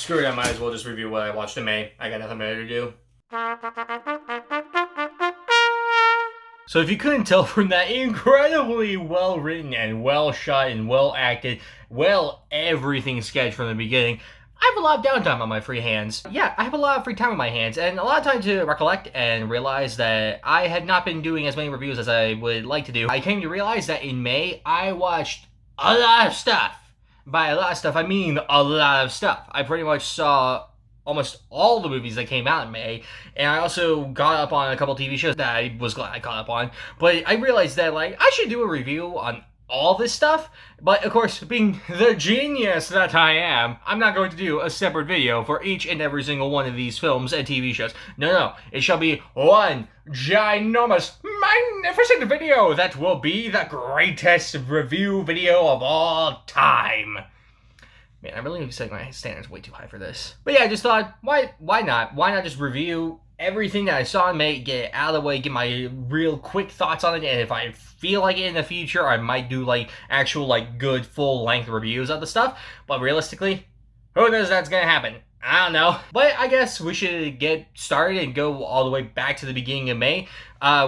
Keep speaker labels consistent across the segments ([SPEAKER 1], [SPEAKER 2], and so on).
[SPEAKER 1] Screw it, I might as well just review what I watched in May. I got nothing better to do. So if you couldn't tell from that incredibly well written and well shot and well acted, everything sketch from the beginning, I have a lot of downtime on my free hands. Yeah, I have a lot of free time on my hands, and a lot of time to recollect and realize that I had not been doing as many reviews as I would like to do. I came to realize that in May, I watched a lot of stuff. By a lot of stuff, I mean a lot of stuff. I pretty much saw almost all the movies that came out in May, and I also got up on a couple TV shows that I was glad I caught up on, but I realized that, I should do a review on all this stuff, but of course, being the genius that I am, I'm not going to do a separate video for each and every single one of these films and TV shows. No, it shall be one ginormous, magnificent video that will be the greatest review video of all time. Man, I really need to set my standards way too high for this. But yeah, I just thought, why not? Why not just review everything that I saw in May, get it out of the way, get my real quick thoughts on it, and if I feel like it in the future, I might do, actual, good, full-length reviews of the stuff. But realistically, who knows that's gonna happen? I don't know. But I guess we should get started and go all the way back to the beginning of May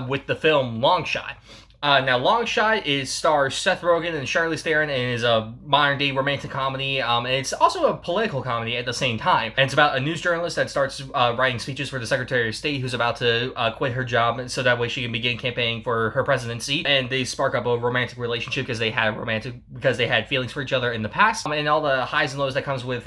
[SPEAKER 1] with the film Long Shot. Now, Long Shot stars Seth Rogen and Charlize Theron and is a modern-day romantic comedy, and it's also a political comedy at the same time. And it's about a news journalist that starts writing speeches for the Secretary of State who's about to quit her job so that way she can begin campaigning for her presidency. And they spark up a romantic relationship because they had feelings for each other in the past, and all the highs and lows that comes with,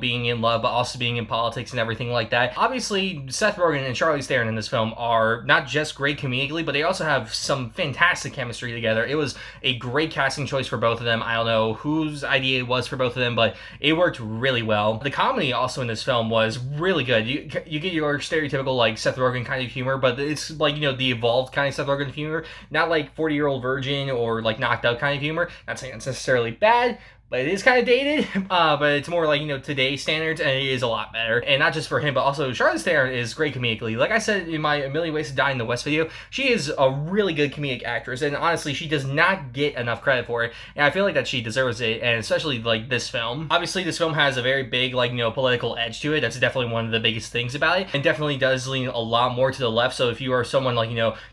[SPEAKER 1] being in love, but also being in politics and everything like that. Obviously, Seth Rogen and Charlize Theron in this film are not just great comedically, but they also have some fantastic chemistry together. It was a great casting choice for both of them. I don't know whose idea it was for both of them, but it worked really well. The comedy also in this film was really good. You get your stereotypical Seth Rogen kind of humor, but it's the evolved kind of Seth Rogen humor, not 40-year-old virgin or knocked out kind of humor. Not saying it's necessarily bad, but it is kind of dated, but it's more today's standards, and it is a lot better. And not just for him, but also Charlize Theron is great comedically. Like I said in my A Million Ways to Die in the West video, she is a really good comedic actress, and honestly, she does not get enough credit for it, and I feel like that she deserves it, and especially this film. Obviously, this film has a very big, political edge to it. That's definitely one of the biggest things about it, and definitely does lean a lot more to the left, so if you are someone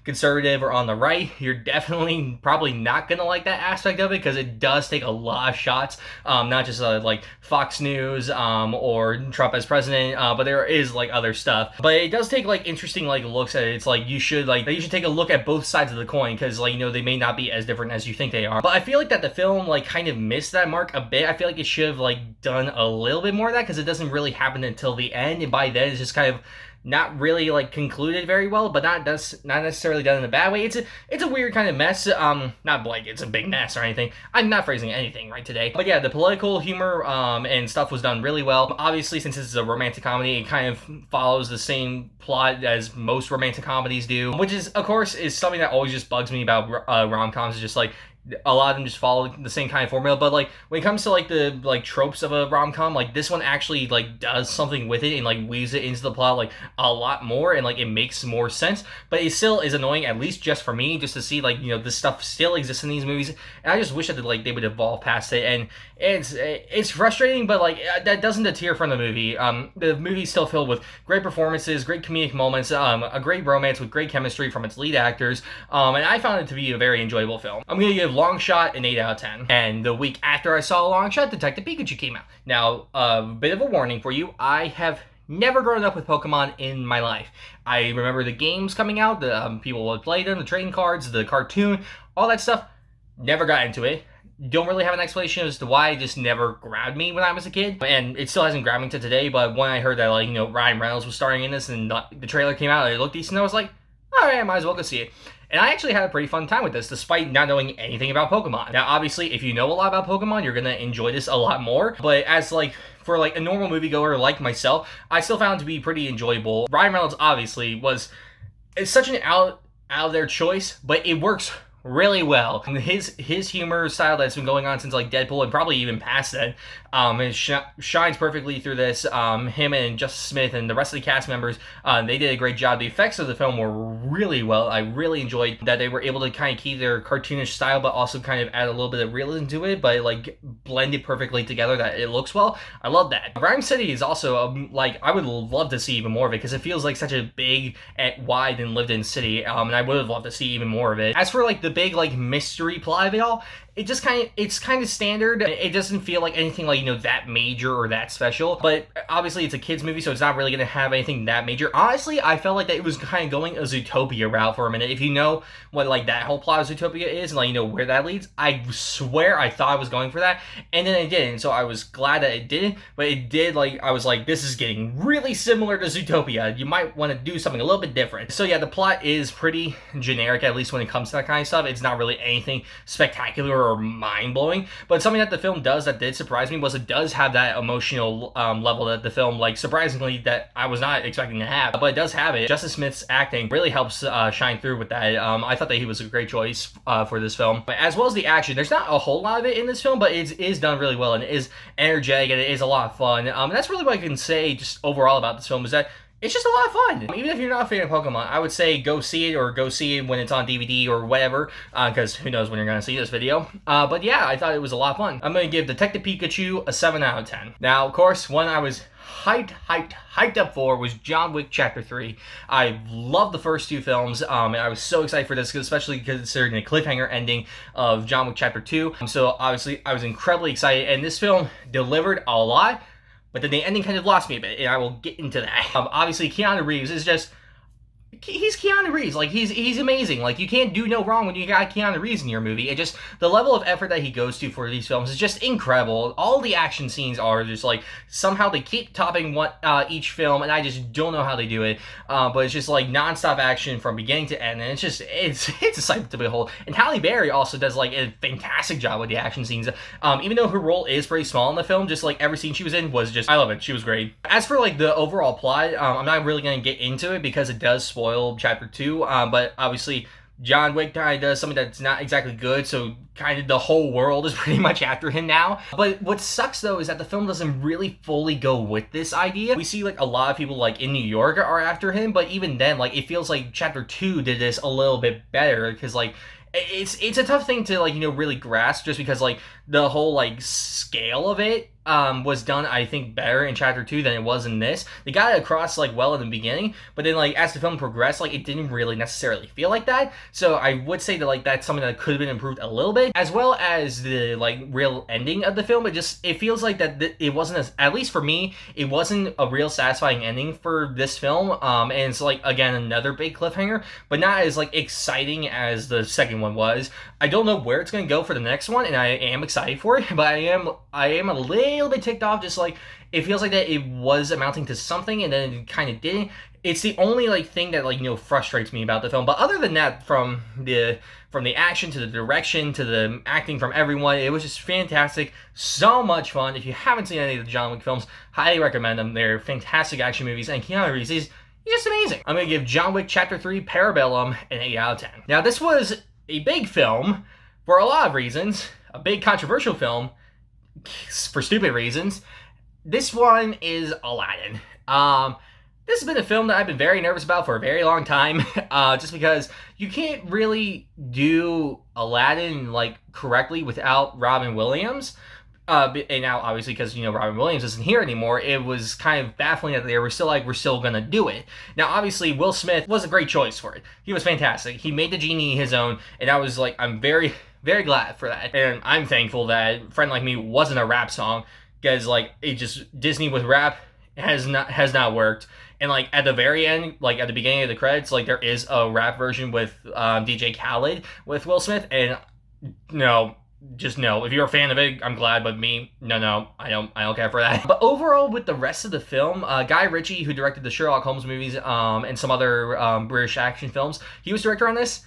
[SPEAKER 1] conservative or on the right, you're definitely probably not gonna like that aspect of it, because it does take a lot of shots. Not just Fox News or Trump as president, but there is other stuff. But it does take interesting looks at it. It's you should take a look at both sides of the coin, because they may not be as different as you think they are. But I feel like that the film kind of missed that mark a bit. I feel like it should have done a little bit more of that, because it doesn't really happen until the end, and by then it's just kind of not really concluded very well, but not necessarily done in a bad way. It's a weird kind of mess. Not it's a big mess or anything. I'm not phrasing anything right today. But yeah, the political humor and stuff was done really well. Obviously, since this is a romantic comedy, it kind of follows the same plot as most romantic comedies do, which is, of course, is something that always just bugs me about rom-coms. Is just a lot of them just follow the same kind of formula, but when it comes to the tropes of a rom-com, this one actually does something with it and weaves it into the plot a lot more, and it makes more sense. But it still is annoying, at least just for me, just to see this stuff still exists in these movies, and I just wish that they would evolve past it. And it's frustrating, but that doesn't deter from the movie. The movie's still filled with great performances, great comedic moments, a great romance with great chemistry from its lead actors, and I found it to be a very enjoyable film. I'm gonna give Long Shot an 8 out of 10. And the week after I saw Long Shot, Detective Pikachu came out. Now, a bit of a warning for you. I have never grown up with Pokemon in my life. I remember the games coming out, the people would play them, the trading cards, the cartoon, all that stuff. Never got into it. Don't really have an explanation as to why. It just never grabbed me when I was a kid, and it still hasn't grabbed me to today. But when I heard that Ryan Reynolds was starring in this and the trailer came out and it looked decent, I was like, all right, I might as well go see it. And I actually had a pretty fun time with this, despite not knowing anything about Pokemon. Now, obviously, if you know a lot about Pokemon, you're gonna enjoy this a lot more. But as for a normal moviegoer like myself, I still found it to be pretty enjoyable. Ryan Reynolds obviously it's such an out of their choice, but it works really well. And his humor style that's been going on since like Deadpool and probably even past then, it shines perfectly through this. Him and Justice Smith and the rest of the cast members, they did a great job. The effects of the film were really well. I really enjoyed that they were able to kind of keep their cartoonish style, but also kind of add a little bit of realism to it, but like blend it perfectly together that it looks well. I love that. Rhyme City is also like, I would love to see even more of it because it feels like such a big, wide, and lived-in city, and I would have loved to see even more of it. As for like the big like mystery plot of it all, it's kind of standard. It doesn't feel like anything like, that major or that special, but obviously it's a kids movie, so it's not really gonna have anything that major. Honestly, I felt like that it was kind of going a Zootopia route for a minute. If you know what like that whole plot of Zootopia is and like where that leads, I swear I thought I was going for that, and then it didn't, so I was glad that it didn't, but it did. Like, I was like, this is getting really similar to Zootopia. You might want to do something a little bit different. So yeah, the plot is pretty generic, at least when it comes to that kind of stuff. It's not really anything spectacular or mind-blowing, but something that the film does that did surprise me was it does have that emotional level that the film, like, surprisingly, that I was not expecting to have, but it does have it. Justice Smith's acting really helps shine through with that. I thought that he was a great choice for this film, but as well as the action. There's not a whole lot of it in this film, but it is done really well, and it is energetic, and it is a lot of fun. That's really what I can say just overall about this film, is that it's just a lot of fun. Even if you're not a fan of Pokemon, I would say go see it, or go see it when it's on DVD or whatever, because who knows when you're going to see this video. But yeah, I thought it was a lot of fun. I'm going to give Detective Pikachu a 7 out of 10. Now, of course, one I was hyped up for was John Wick Chapter 3. I love the first two films, and I was so excited for this, especially considering the cliffhanger ending of John Wick Chapter 2. So obviously, I was incredibly excited, and this film delivered a lot. But then the ending kind of lost me a bit, and I will get into that. Obviously, Keanu Reeves is just... He's Keanu Reeves. Like, he's amazing. Like, you can't do no wrong when you got Keanu Reeves in your movie. It just, the level of effort that he goes to for these films is just incredible. All the action scenes are just like, somehow they keep topping each film, and I just don't know how they do it. But it's just like nonstop action from beginning to end, and it's just, it's a sight to behold. And Halle Berry also does like a fantastic job with the action scenes. Even though her role is pretty small in the film, just like every scene she was in was just, I love it. She was great. As for like the overall plot, I'm not really going to get into it because it does spoil Chapter 2, but obviously John Wick kind of does something that's not exactly good, so kind of the whole world is pretty much after him now. But what sucks though is that the film doesn't really fully go with this idea. We see like a lot of people like in New York are after him, but even then, like, it feels like Chapter 2 did this a little bit better, because like it's a tough thing to like really grasp, just because like the whole like scale of it was done, I think, better in Chapter 2 than it was in this. They got it across like well in the beginning, but then like as the film progressed, like it didn't really necessarily feel like that. So I would say that like that's something that could have been improved a little bit, as well as the like real ending of the film. It feels like that it wasn't, at least for me, it wasn't a real satisfying ending for this film. And it's like, again, another big cliffhanger, but not as like exciting as the second one was. I don't know where it's going to go for the next one, and I am excited for it, but I am a little bit ticked off. Just like, it feels like that it was amounting to something, and then it kind of didn't. It's the only like thing that like frustrates me about the film. But other than that, from the action to the direction to the acting from everyone, it was just fantastic. So much fun. If you haven't seen any of the John Wick films, highly recommend them. They're fantastic action movies, and Keanu Reeves is just amazing. I'm gonna give John Wick Chapter 3 Parabellum an 8 out of 10. Now, this was a big film for a lot of reasons. A big controversial film for stupid reasons. This one is Aladdin. This has been a film that I've been very nervous about for a very long time, just because you can't really do Aladdin like correctly without Robin Williams. And now, obviously, because Robin Williams isn't here anymore, it was kind of baffling that they were still like, we're still gonna do it. Now, obviously, Will Smith was a great choice for it. He was fantastic. He made the genie his own, and I was like, I'm very, very glad for that. And I'm thankful that Friend Like Me wasn't a rap song, because like it just, Disney with rap has not worked. And like at the very end, like at the beginning of the credits, like there is a rap version with DJ Khaled with Will Smith, and no. Just no. If you're a fan of it, I'm glad, but me, no, I don't care for that. But overall, with the rest of the film, Guy Ritchie, who directed the Sherlock Holmes movies and some other British action films, he was director on this.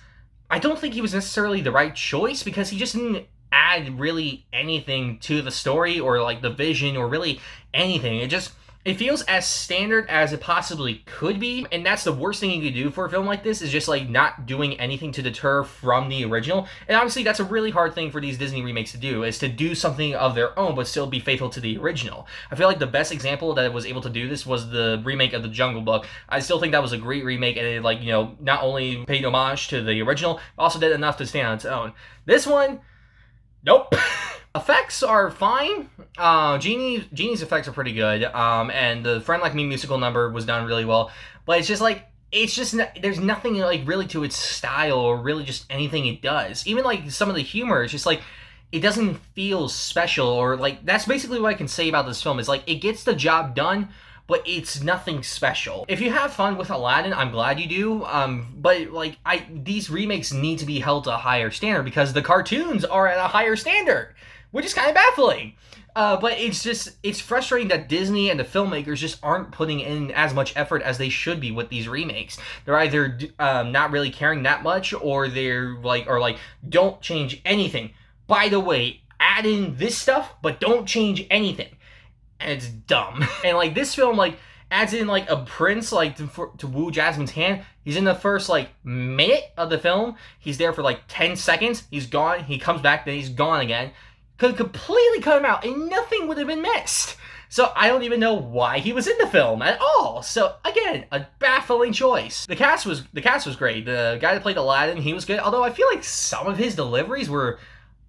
[SPEAKER 1] I don't think he was necessarily the right choice, because he just didn't add really anything to the story or like the vision or really anything. It It feels as standard as it possibly could be, and that's the worst thing you could do for a film like this, is just like not doing anything to deter from the original. And obviously that's a really hard thing for these Disney remakes to do, is to do something of their own but still be faithful to the original. I feel like the best example that was able to do this was the remake of The Jungle Book. I still think that was a great remake, and it, like, you know, not only paid homage to the original, but also did enough to stand on its own. This one, nope. Effects are fine. Genie's effects are pretty good. And the Friend Like Me musical number was done really well. But it's just like, there's nothing like really to its style or really just anything it does. Even like some of the humor, it's just like, it doesn't feel special, or like, that's basically what I can say about this film, is like, it gets the job done, but it's nothing special. If you have fun with Aladdin, I'm glad you do. But like, these remakes need to be held to a higher standard, because the cartoons are at a higher standard, which is kind of baffling. But it's frustrating that Disney and the filmmakers just aren't putting in as much effort as they should be with these remakes. They're either not really caring that much, or they're like, don't change anything. By the way, add in this stuff, but don't change anything. And it's dumb. And like, this film like adds in like a prince like to woo Jasmine's hand. He's in the first like minute of the film. He's there for like 10 seconds. He's gone. He comes back, then he's gone again. Could completely cut him out, and nothing would have been missed. So I don't even know why he was in the film at all. So again, a baffling choice. The cast was great. The guy that played Aladdin, he was good. Although I feel like some of his deliveries were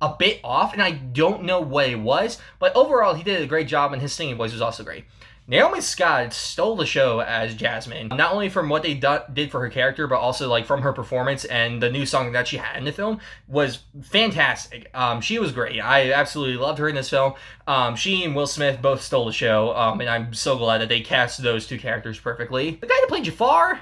[SPEAKER 1] a bit off, and I don't know what it was, but overall he did a great job, and his singing voice was also great. Naomi Scott stole the show as Jasmine, not only from what they did for her character, but also like from her performance, and the new song that she had in the film was fantastic. She was great. I absolutely loved her in this film. She and Will Smith both stole the show, and I'm so glad that they cast those two characters perfectly. The guy that played Jafar,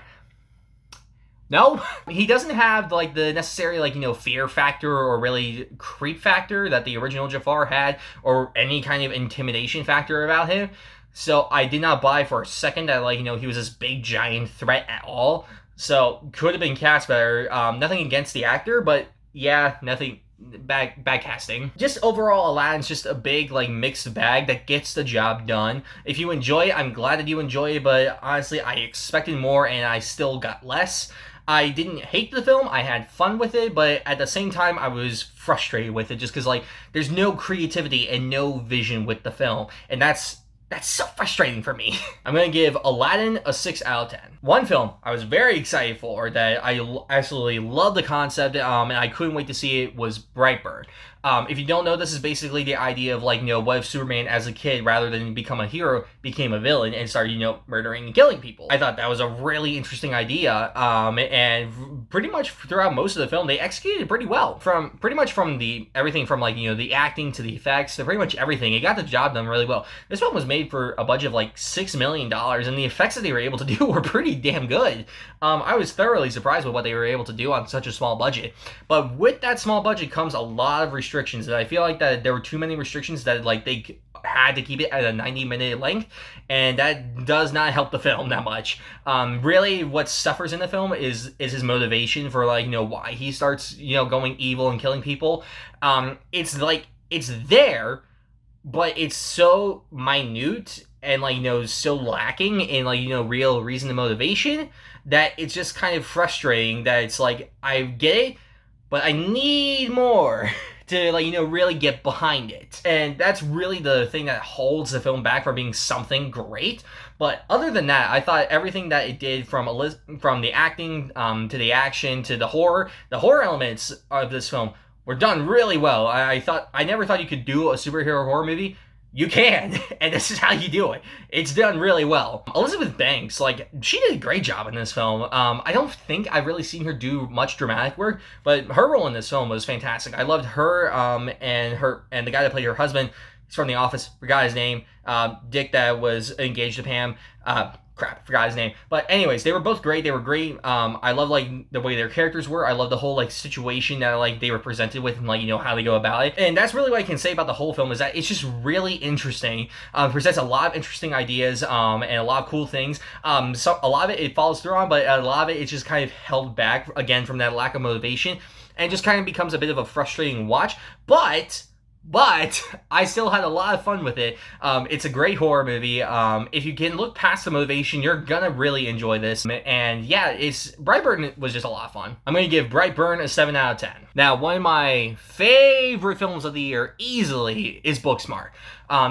[SPEAKER 1] no, he doesn't have like the necessary like, you know, fear factor or really creep factor that the original Jafar had, or any kind of intimidation factor about him. So I did not buy for a second that, like, you know, he was this big giant threat at all. So could have been cast better. Nothing against the actor, but yeah, nothing. Bad casting. Just overall, Aladdin's just a big like mixed bag that gets the job done. If you enjoy it, I'm glad that you enjoy it, but honestly, I expected more and I still got less. I didn't hate the film, I had fun with it, but at the same time, I was frustrated with it just because, like, there's no creativity and no vision with the film, and that's so frustrating for me. I'm going to give Aladdin a 6 out of 10. One film I was very excited for, that I absolutely love the concept, and I couldn't wait to see it, was Brightburn. If you don't know, this is basically the idea of, like, you know, what if Superman as a kid, rather than become a hero, became a villain and started, you know, murdering and killing people. I thought that was a really interesting idea, and pretty much throughout most of the film, they executed it pretty well. From everything from, like, you know, the acting to the effects to pretty much everything. It got the job done really well. This film was made for a budget of, like, $6 million, and the effects that they were able to do were pretty damn good. I was thoroughly surprised with what they were able to do on such a small budget. But with that small budget comes a lot of restrictions, and I feel like that there were too many restrictions that, like, they had to keep it at a 90-minute length, and that does not help the film that much. Really, what suffers in the film is his motivation for, like, you know, why he starts, you know, going evil and killing people. It's like, it's there, but it's so minute and, like, you know, so lacking in, like, you know, real reason and motivation that it's just kind of frustrating that it's like, I get it, but I need more to, like, you know, really get behind it. And that's really the thing that holds the film back from being something great. But other than that, I thought everything that it did, from the acting to the action to the horror elements of this film were done really well. I never thought you could do a superhero horror movie. You can, and this is how you do it. It's done really well. Elizabeth Banks, like, she did a great job in this film. I don't think I've really seen her do much dramatic work, but her role in this film was fantastic. I loved her, and the guy that played her husband. He's from The Office. Forgot his name. Dick that was engaged to Pam. Forgot his name. But anyways, they were both great. They were great. I love, like, the way their characters were. I love the whole, like, situation that, like, they were presented with, and, like, you know, how they go about it. And that's really what I can say about the whole film, is that it's just really interesting. Presents a lot of interesting ideas, and a lot of cool things. So a lot of it follows through on, but a lot of it, it's just kind of held back, again, from that lack of motivation, and just kind of becomes a bit of a frustrating watch. But But I still had a lot of fun with it. It's a great horror movie. If you can look past the motivation, you're gonna really enjoy this. And yeah, it's Brightburn was just a lot of fun. I'm gonna give Brightburn a 7 out of 10. Now, one of my favorite films of the year easily is Booksmart.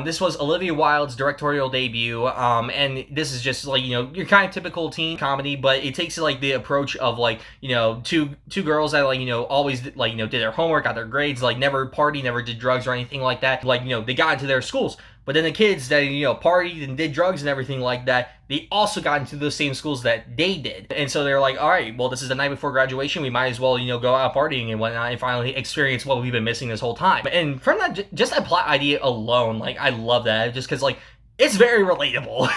[SPEAKER 1] This was Olivia Wilde's directorial debut, and this is just like, your kind of typical teen comedy, but it takes like the approach of like, two girls that like, always like, did their homework, got their grades, like never partied, never did drugs or anything like that. Like, they got into their schools. But then the kids that, partied and did drugs and everything like that, they also got into those same schools that they did. And so they're like, all right, well, this is the night before graduation. We might as well, go out partying and whatnot and finally experience what we've been missing this whole time. And from that, just that plot idea alone, like, I love that. Just because, like, it's very relatable.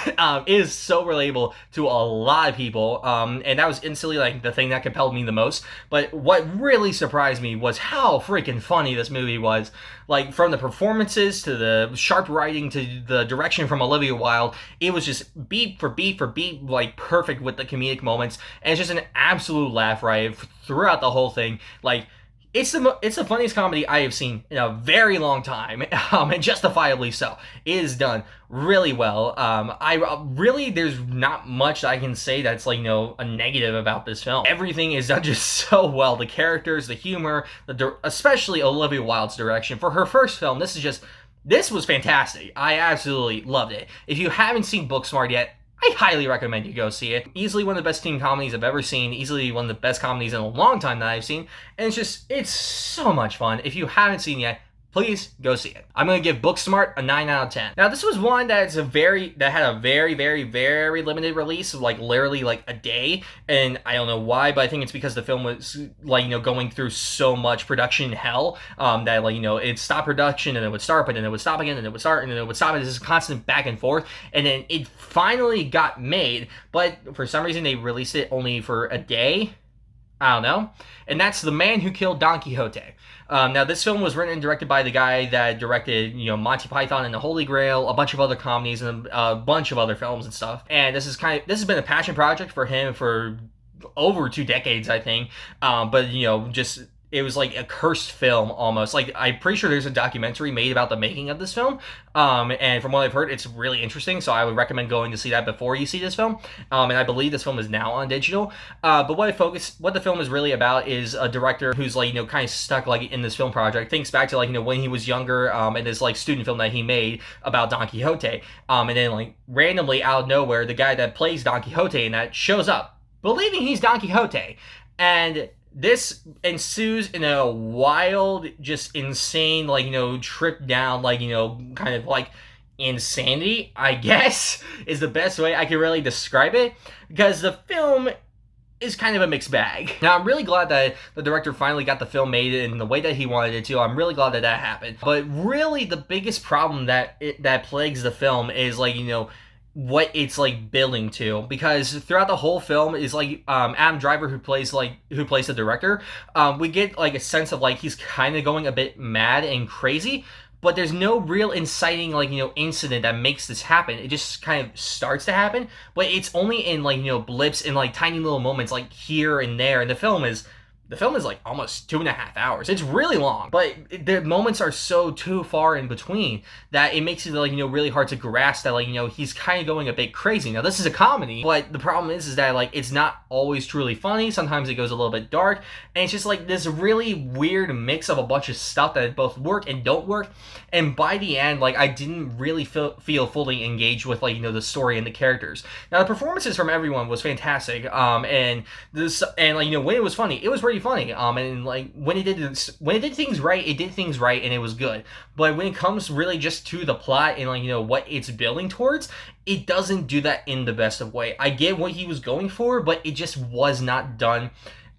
[SPEAKER 1] It is so relatable to a lot of people. And that was instantly like the thing that compelled me the most. But what really surprised me was how freaking funny this movie was. Like, from the performances to the sharp writing to the direction from Olivia Wilde, it was just beat for beat for beat, like perfect with the comedic moments. And it's just an absolute laugh riot throughout the whole thing. Like, it's the funniest comedy I have seen in a very long time, and justifiably so. It is done really well. There's not much I can say that's like, a negative about this film. Everything is done just so well. The characters, the humor, especially Olivia Wilde's direction. For her first film, this was fantastic. I absolutely loved it. If you haven't seen Booksmart yet, I highly recommend you go see it. Easily one of the best teen comedies I've ever seen. Easily one of the best comedies in a long time that I've seen. And it's so much fun. If you haven't seen it yet, please go see it. I'm going to give Booksmart a 9 out of 10. Now, this was one that had a very, very, very limited release, like literally like a day. And I don't know why, but I think it's because the film was like, going through so much production hell, that like, it stopped production and it would start, but then it would stop again and it would start and then it would stop. And this is constant back and forth. And then it finally got made, but for some reason they released it only for a day. I don't know. And that's The Man Who Killed Don Quixote. Now, this film was written and directed by the guy that directed, Monty Python and the Holy Grail, a bunch of other comedies, and a bunch of other films and stuff. And this has been a passion project for him for over 2 decades, I think. But, it was like a cursed film almost. Like, I'm pretty sure there's a documentary made about the making of this film. And from what I've heard, it's really interesting. So I would recommend going to see that before you see this film. And I believe this film is now on digital. But what the film is really about is a director who's like, kind of stuck like in this film project. Thinks back to like, when he was younger, and this like student film that he made about Don Quixote. And then like randomly out of nowhere, the guy that plays Don Quixote and that shows up, believing he's Don Quixote. And this ensues in a wild, just insane, like, trip down, like, kind of like insanity, I guess, is the best way I can really describe it, because the film is kind of a mixed bag. Now, I'm really glad that the director finally got the film made in the way that he wanted it to. I'm really glad that that happened. But really, the biggest problem that plagues the film is, like, what it's like building to, because throughout the whole film is like Adam Driver, who plays the director, we get like a sense of like he's kind of going a bit mad and crazy, but there's no real inciting like incident that makes this happen. It just kind of starts to happen, but it's only in like blips and like tiny little moments like here and there, and the film is like almost 2.5 hours. It's really long, but the moments are so too far in between that it makes it like, really hard to grasp that like, he's kind of going a bit crazy. Now, this is a comedy, but the problem is that like, it's not always truly funny. Sometimes it goes a little bit dark, and it's just like this really weird mix of a bunch of stuff that both work and don't work. And by the end, like, I didn't really feel fully engaged with like, the story and the characters. Now, the performances from everyone was fantastic. And like, when it was funny, it was pretty funny. And like when it did things right, it did things right, and it was good. But when it comes really just to the plot and like what it's building towards, it doesn't do that in the best of way. I get what he was going for, but it just was not done.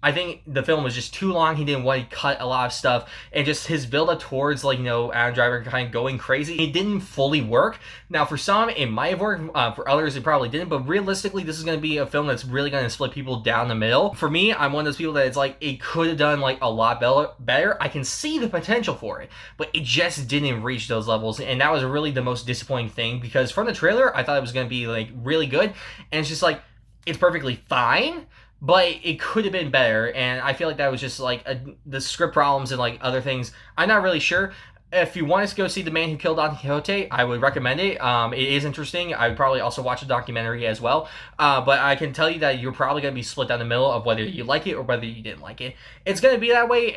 [SPEAKER 1] I think the film was just too long. He didn't want to cut a lot of stuff, and just his build-up towards like Adam Driver kind of going crazy, it didn't fully work. Now, for some it might have worked, for others it probably didn't, but realistically this is going to be a film that's really going to split people down the middle. For me, I'm one of those people that it's like it could have done like a lot better. I can see the potential for it, but it just didn't reach those levels, and that was really the most disappointing thing, because from the trailer I thought it was going to be like really good, and it's just like it's perfectly fine, but it could have been better. And I feel like that was just like the script problems and like other things. I'm not really sure. If you want to go see The Man Who Killed Don Quixote, I would recommend it. It is interesting. I would probably also watch a documentary as well. But I can tell you that you're probably going to be split down the middle of whether you like it or whether you didn't like it. It's going to be that way.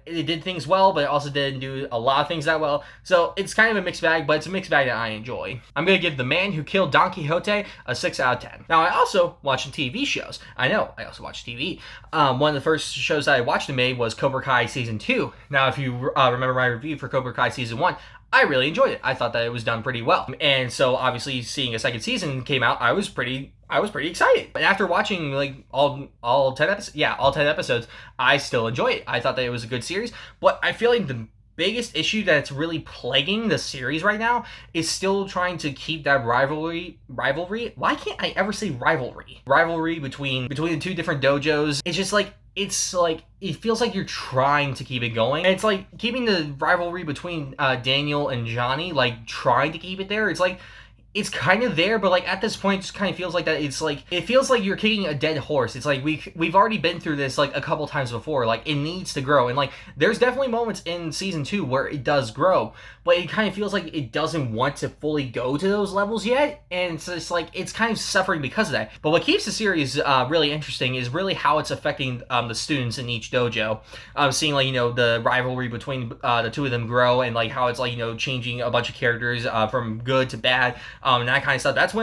[SPEAKER 1] It did things well, but it also didn't do a lot of things that well. So it's kind of a mixed bag, but it's a mixed bag that I enjoy. I'm going to give The Man Who Killed Don Quixote a 6 out of 10. Now, I also watch TV shows. I know, I also watch TV. One of the first shows that I watched in May was Cobra Kai Season 2. Now, if you remember my review for Cobra Kai Season 1, I really enjoyed it. I thought that it was done pretty well. And so, obviously, seeing a second season came out, I was pretty excited. And after watching like all 10 episodes, I still enjoy it. I thought that it was a good series, but I feel like the biggest issue that's really plaguing the series right now is still trying to keep that rivalry. Why can't I ever say rivalry? Rivalry between the two different dojos. It's like it feels like you're trying to keep it going. And it's like keeping the rivalry between Daniel and Johnny, like trying to keep it there. It's like it's kind of there, but like at this point, it just kind of feels like that. It's like it feels like you're kicking a dead horse. It's like we've already been through this like a couple times before. Like it needs to grow, and like there's definitely moments in season 2 where it does grow, but it kind of feels like it doesn't want to fully go to those levels yet, and it's just like it's kind of suffering because of that. But what keeps the series really interesting is really how it's affecting the students in each dojo. Seeing like the rivalry between the two of them grow, and like how it's like changing a bunch of characters from good to bad. And that kind of stuff. That's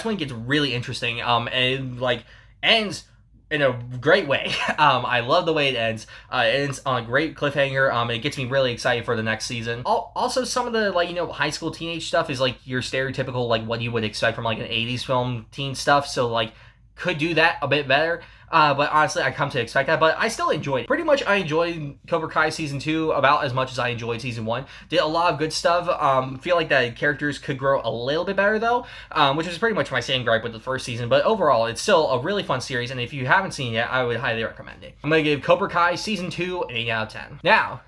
[SPEAKER 1] when it gets really interesting. And it, like ends in a great way. I love the way it ends. It ends on a great cliffhanger. And it gets me really excited for the next season. Also, some of the high school teenage stuff is like your stereotypical like what you would expect from like an 80s film teen stuff. So like could do that a bit better. But honestly, I come to expect that. But I still enjoyed it. Pretty much, I enjoyed Cobra Kai Season 2 about as much as I enjoyed Season 1. Did a lot of good stuff. Feel like the characters could grow a little bit better, though, which is pretty much my same gripe with the first season. But overall, it's still a really fun series, and if you haven't seen it yet, I would highly recommend it. I'm going to give Cobra Kai Season 2 an 8 out of 10. Now,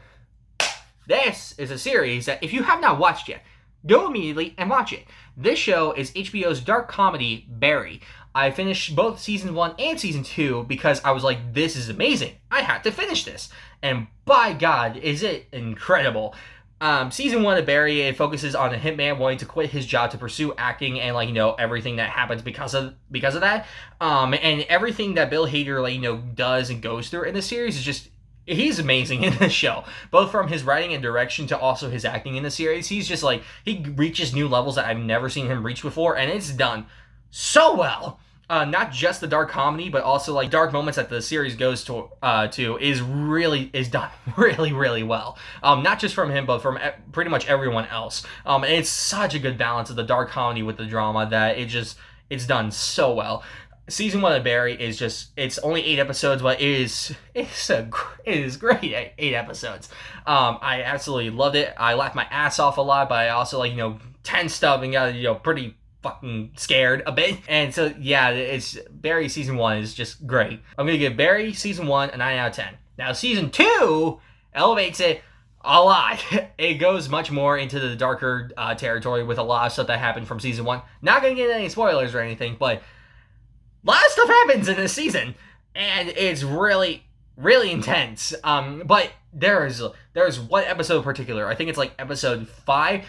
[SPEAKER 1] this is a series that if you have not watched yet, go immediately and watch it. This show is HBO's dark comedy, Barry. I finished both Season 1 and Season 2 because I was like, this is amazing. I had to finish this. And by God, is it incredible. Season 1 of Barry, it focuses on a hitman wanting to quit his job to pursue acting and, everything that happens because of that. And everything that Bill Hader, does and goes through in the series is just... He's amazing in this show, both from his writing and direction to also his acting in the series. He's just he reaches new levels that I've never seen him reach before, and it's done so well. Not just the dark comedy, but also dark moments that the series goes to is done really, really well. Not just from him, but from pretty much everyone else. And it's such a good balance of the dark comedy with the drama that it's done so well. Season 1 of Barry is it's only 8 episodes, but it is great 8 episodes. I absolutely loved it. I laughed my ass off a lot, but I also tensed up and got pretty fucking scared a bit. And so yeah, it's Barry Season 1 is just great. I'm gonna give Barry Season 1 a 9 out of 10. Now Season 2 elevates it a lot. It goes much more into the darker territory with a lot of stuff that happened from Season 1. Not gonna get any spoilers or anything, but a lot of stuff happens in this season, and it's really, really intense. But there's one episode in particular. I think it's episode 5.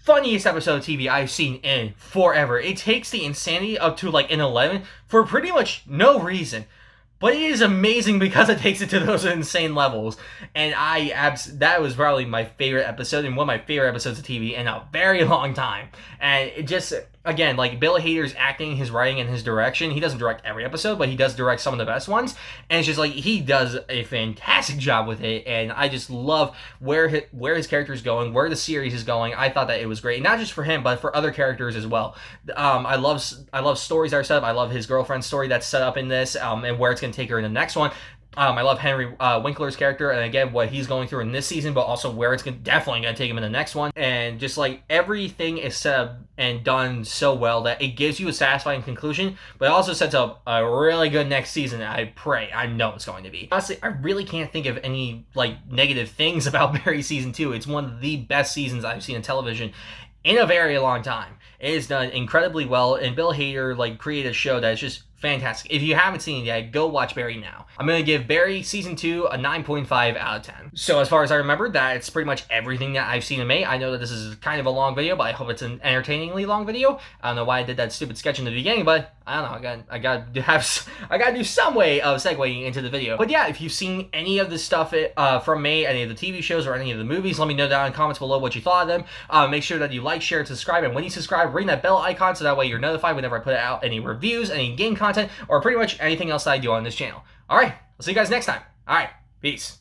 [SPEAKER 1] Funniest episode of TV I've seen in forever. It takes the insanity up to an 11 for pretty much no reason. But it is amazing because it takes it to those insane levels. And that was probably my favorite episode and one of my favorite episodes of TV in a very long time. And it just, again, Bill Hader's acting, his writing, and his direction. He doesn't direct every episode, but he does direct some of the best ones. And it's just he does a fantastic job with it. And I just love where his character is going, where the series is going. I thought that it was great. And not just for him, but for other characters as well. I love stories that are set up. I love his girlfriend's story that's set up in this, and where it's going to take her in the next one. I love Henry Winkler's character, and again, what he's going through in this season, but also where it's definitely going to take him in the next one. And just everything is set up and done so well that it gives you a satisfying conclusion, but it also sets up a really good next season. I know it's going to be. Honestly, I really can't think of any negative things about Barry Season 2. It's one of the best seasons I've seen in television in a very long time. It is done incredibly well, and Bill Hader created a show that is just fantastic. If you haven't seen it yet, go watch Barry now. I'm going to give Barry Season 2 a 9.5 out of 10. So as far as I remember, that's pretty much everything that I've seen in May. I know that this is kind of a long video, but I hope it's an entertainingly long video. I don't know why I did that stupid sketch in the beginning, but I don't know. I gotta do some way of segueing into the video. But yeah, if you've seen any of the stuff from May, any of the TV shows or any of the movies, let me know down in the comments below what you thought of them. Make sure that you like, share, and subscribe. And when you subscribe, ring that bell icon so that way you're notified whenever I put out any reviews, any game content, or pretty much anything else that I do on this channel. All right, I'll see you guys next time. All right, peace.